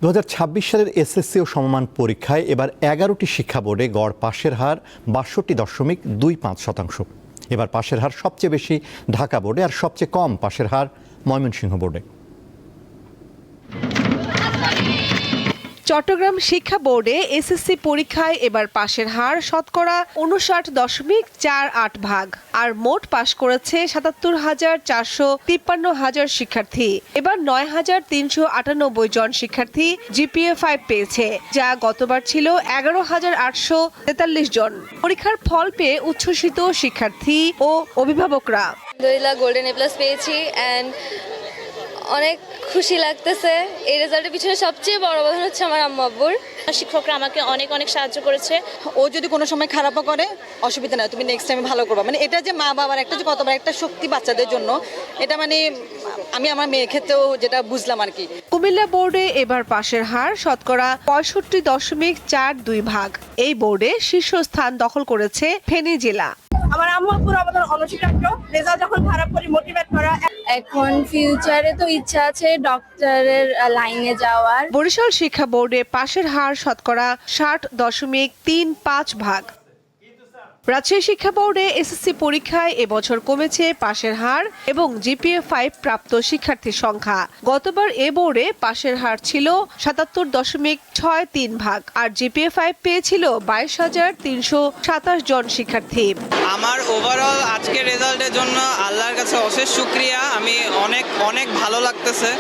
2026 সালের এসএসসি ও সমমান পরীক্ষায় এবার 11টি শিক্ষা বোর্ডে গড় পাশের হার ৬২.25%। এবার পাশের হার সবচেয়ে বেশি ঢাকা বোর্ডে আর সবচেয়ে কম পাশের হার ময়মনসিংহ বোর্ডে। চট্টগ্রাম শিক্ষা বোর্ডে এসএসসি পরীক্ষায় এবার পাশের হার শতকরা ৫৯.৪৮%, আর মোট পাশ করেছে ৭৭,৪৫৩ শিক্ষার্থী। এবার ৯,৩৯৮ জন শিক্ষার্থী জিপিএ 5 পেয়েছে, যা গতবার ছিল ১১,৮৪৩ জন। পরীক্ষার ফল পেয়ে উচ্ছ্বসিত শিক্ষার্থী ও অভিভাবকরা। আলহামদুলিল্লাহ গোল্ডেন এ প্লাস পেয়েছি অ্যান্ড অনেক খুশি লাগতেছে। এই রেজাল্টের পিছনে সবচেয়ে বড় অবদান হচ্ছে আমার আম্মু আব্বুর। শিক্ষকরা আমাকে অনেক সাহায্য করেছে। ও যদি কোনো সময় খারাপও করে অসুবিধা নাই, তুমি নেক্সট টাইমে ভালো করবা। মানে এটা যে মা বাবার একটা যে কতবার একটা শক্তি বাচ্চাদের জন্য, এটা মানে আমি আমার মেয়ের ক্ষেত্রেও যেটা বুঝলাম আর কি। কুমিল্লা বোর্ডে এবার পাশের হার শতকরা ৬৫.৪২%। এই বোর্ডে শীর্ষস্থান দখল করেছে ফেনী জেলা। আমার আম্মু আব্বুর অবদান অনস্বীকার্য। রেজাল্ট যখন খারাপ করি মোটিভেট করা। এখন ফিউচারে তো ইচ্ছা আছে ডক্টরের লাইনে যাওয়ার। বরিশাল শিক্ষা বোর্ডে পাশের হার শতকরা ৬০.৩৫%। রাজশাহী শিক্ষা বোর্ডে এসএসসি পরীক্ষায় এবছর কমেছে পাশের হার এবং জিপিএ 5 প্রাপ্ত শিক্ষার্থীর সংখ্যা। গতবার এ বোর্ডে পাশের হার ছিল ৭৭.৬৩%, আর জিপিএ 5 পেয়েছিল ২২,৩২৭ জন শিক্ষার্থী। আমার ওভারঅল আজকের রেজাল্টের জন্য আল্লাহর কাছে অশেষ শুকরিয়া। আমি অনেক ভালো লাগতেছে।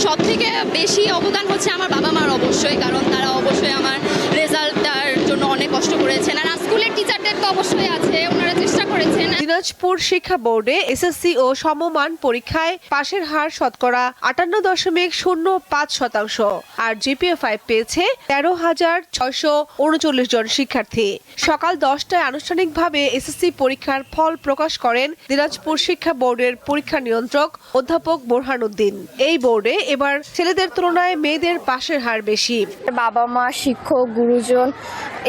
সবথেকে বেশি অবদান হচ্ছে আমার বাবা মার, অবশ্যই, কারণ তারা অবশ্যই আমার রেজাল্টটার জন্য অনেক কষ্ট করেছেন। আর স্কুলের টিচারদের তো অবশ্যই আছে, ওনারা চেষ্টা করেছেন। দিনাজপুর শিক্ষা বোর্ডে এসএসসি ও সমমান পরীক্ষায় পাশের হার শতকরা ৫৮.০৫%, আর জিপিএ 5 পেয়েছে ১৩,৬৩৯ জন শিক্ষার্থী। সকাল 10টায় আনুষ্ঠানিকভাবে এসএসসি পরীক্ষার ফল প্রকাশ করেন দিনাজপুর শিক্ষা বোর্ডের পরীক্ষা নিয়ন্ত্রক অধ্যাপক বোরহানুদ্দিন। এই বোর্ডে এবার ছেলেদের তুলনায় মেয়েদের পাশের হার বেশি। বাবা মা, শিক্ষক, গুরুজন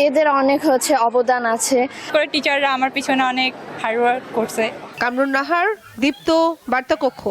এদের অনেক অবদান আছে। টিচাররা আমার পিছনে অনেক হার্ড ওয়ার্ক করছে। কামরুন নাহার, দীপ্ত, বার্তা কক্ষ।